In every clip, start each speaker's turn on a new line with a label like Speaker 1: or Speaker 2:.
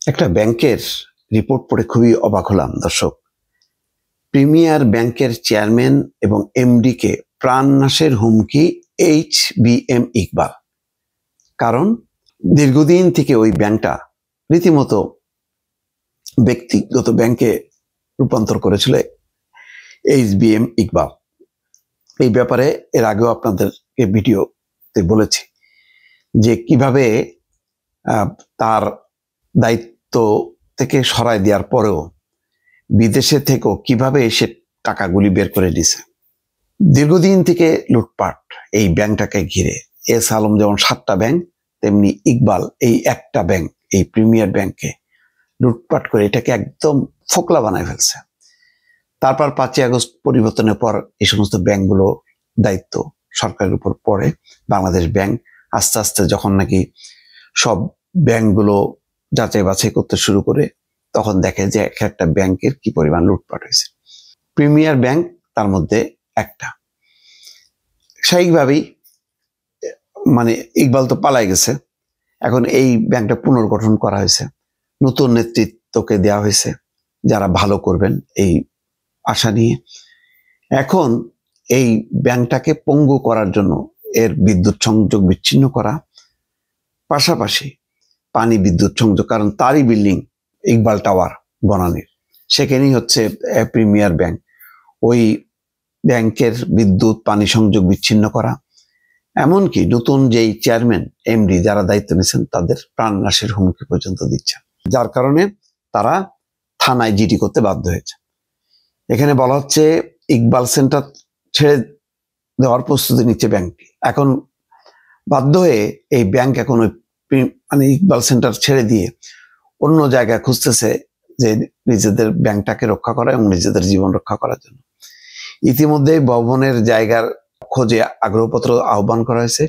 Speaker 1: একটা ব্যাংকের রিপোর্ট পড়ে খুবই অবাক হলাম দর্শক। প্রিমিয়ার ব্যাংকের চেয়ারম্যান এবং এমডি কে প্রাণনাশের হুমকি HBM ইকবাল। কারণ দীর্ঘদিন থেকে ওই ব্যাংকটা রীতিমতো ব্যক্তিগত ব্যাংকে রূপান্তর করেছিল HBM ইকবাল। এই ব্যাপারে এর আগেও আপনাদেরকে ভিডিওতে বলেছি যে কিভাবে তার দায়িত্ব থেকে সরাই দেওয়ার পরেও বিদেশে থেকেও কিভাবে এসে টাকাগুলি বের করে দিছে। দীর্ঘদিন থেকে লুটপাট এই ব্যাংকটাকে ঘিরে। এস আলম যেমন 7টা ব্যাংক, তেমনি ইকবাল এই একটা ব্যাংক, এই প্রিমিয়ার ব্যাংকে লুটপাট করে এটাকে একদম ফোকলা বানায় ফেলছে। তারপর 5ই আগস্ট পরিবর্তনের পর এই সমস্ত ব্যাংকগুলো দায়িত্ব সরকারের উপর পড়ে। বাংলাদেশ ব্যাংক আস্তে আস্তে যখন নাকি সব ব্যাংকগুলো যাচাই বাছাই করতে শুরু করে, তখন দেখে যে একটা ব্যাংকের কি পরিমাণ লুটপাট হয়েছে। প্রিমিয়ার ব্যাংক তার মধ্যে একটা। স্বাভাবিকভাবেই মানে ইকবাল তো পালাই গেছে, এখন এই ব্যাংকটা পুনর্গঠন করা হয়েছে, নতুন নেতৃত্বকে দেওয়া হয়েছে যারা ভালো করবেন এই আশা নিয়ে। এখন এই ব্যাংকটাকে পঙ্গু করার জন্য এর বিদ্যুৎ সংযোগ বিচ্ছিন্ন করা, পাশাপাশি পানি বিদ্যুৎ সংযোগ, কারণ তারই বিল্ডিং ইকবাল টাওয়ার বনানীর, সেখানেই হচ্ছে প্রিমিয়ার ব্যাংক। ওই ব্যাংকের বিদ্যুৎ পানি সংযোগ বিচ্ছিন্ন করা, এমনকি নতুন যেই চেয়ারম্যান এমডি যারা দায়িত্ব নিয়েছেন তাদের প্রাণনাশের হুমকি পর্যন্ত দিচ্ছে, যার কারণে তারা থানায় জিডি করতে বাধ্য হয়েছে। এখানে বলা হচ্ছে ইকবাল সেন্টার ছেড়ে দেওয়ার প্রস্তুতি নিচ্ছে ব্যাংকটি। এখন বাধ্য হয়ে এই ব্যাংক এখন ওই মানে ইকবাল সেন্টার ছেড়ে দিয়ে অন্য জায়গায় খুঁজতেছে যে নিজেদের ব্যাংকটাকে রক্ষা করা এবং নিজেদের জীবন রক্ষা করার জন্য। ইতিমধ্যে ভবনের জায়গার খোঁজে আগ্রহপত্র আহ্বান করা হয়েছে।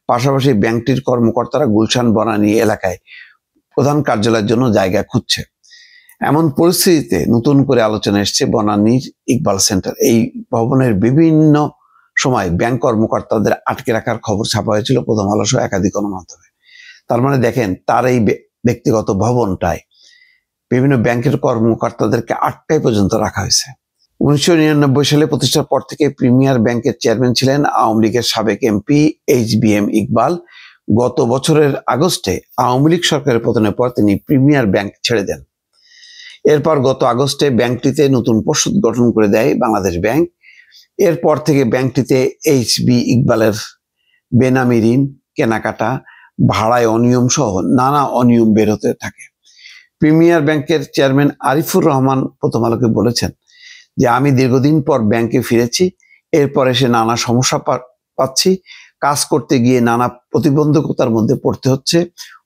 Speaker 1: পাশাপাশি ব্যাংকটির কর্মকর্তারা গুলশান বনানী এলাকায় প্রধান কার্যালয়ের জন্য জায়গা খুঁজছে। এমন পরিস্থিতিতে নতুন করে আলোচনা এসছে বনানীর ইকবাল সেন্টার। এই ভবনের বিভিন্ন সময় ব্যাংক কর্মকর্তাদের আটকে রাখার খবর ছাপা হয়েছিল প্রথম আলো সহ একাধিক গণমাধ্যমে। তার মানে দেখেন, তার এই ব্যক্তিগত ভবনটায় বিভিন্ন ব্যাংকের কর্মকর্তাদেরকে 8টায় পর্যন্ত রাখা হয়েছে। 1999 সালে প্রতিষ্ঠার পর থেকে প্রিমিয়ার ব্যাংকের চেয়ারম্যান ছিলেন আওয়ামী লীগের সাবেক এমপি HBM ইকবাল। গত বছরের আগস্টে আওয়ামী লীগ সরকারের পতনের পর তিনি প্রিমিয়ার ব্যাংক ছেড়ে দেন। এরপর গত আগস্টে ব্যাংকটিতে নতুন পর্ষদ গঠন করে দেয় বাংলাদেশ ব্যাংক। এরপর থেকে ব্যাংকটিতে HB ইকবালের বেনামি ঋণ, কেনাকাটা, ভাড়ায় অনিয়ম সহ নানা অনিয়ম বের হতে থাকে। প্রিমিয়ার ব্যাংকের চেয়ারম্যান আরিফুর রহমান প্রথম আলোকে বলেছেন যে, আমি দীর্ঘদিন পর ব্যাংকে ফিরেছি, এরপর এসে নানা সমস্যা পাচ্ছি, কাজ করতে গিয়ে নানা প্রতিবন্ধকতার মধ্যে পড়তে হচ্ছে,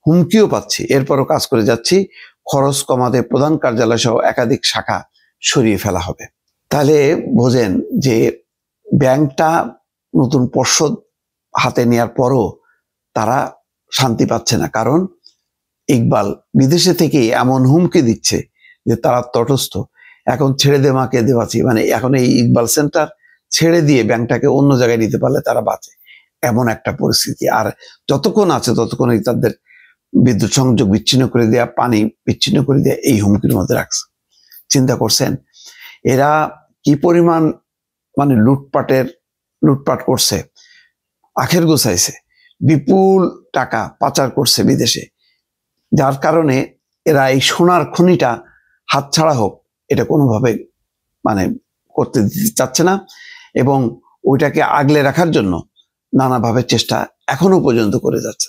Speaker 1: হুমকিও পাচ্ছি, এরপরও কাজ করে যাচ্ছি, খরচ কমাতে প্রধান কার্যালয় সহ একাধিক শাখা সরিয়ে ফেলা হবে। তাহলে বোঝেন যে ব্যাংকটা নতুন পর্ষদ হাতে নেওয়ার পরও তারা শান্তি পাচ্ছে না, কারণ ইকবাল বিদেশে থেকে এমন হুমকি দিচ্ছে যে তারা তটস্থ। এখন ছেড়ে দে মাকে দেওয়াছি, মানে এখন এই ইকবাল সেন্টার ছেড়ে দিয়ে ব্যাংকটাকে অন্য জায়গায় নিতে পারলে তারা বাঁচে, এমন একটা পরিস্থিতি। আর যতক্ষণ আছে ততক্ষণই তাদের বিদ্যুৎ সংযোগ বিচ্ছিন্ন করে দেওয়া, পানি বিচ্ছিন্ন করে দেওয়া, এই হুমকির মধ্যে রাখছে। চিন্তা করছেন এরা কি পরিমাণ মানে লুটপাট করছে, আখের গোছাইছে, বিপুল টাকা পাচার করছে বিদেশে, যার কারণে এরা এই সোনার খনিটা হাতছাড়া হোক এটা কোনোভাবে মানে করতে চাচ্ছে না, এবং ওইটাকে আগলে রাখার জন্য নানাভাবে চেষ্টা এখনো পর্যন্ত করে যাচ্ছে।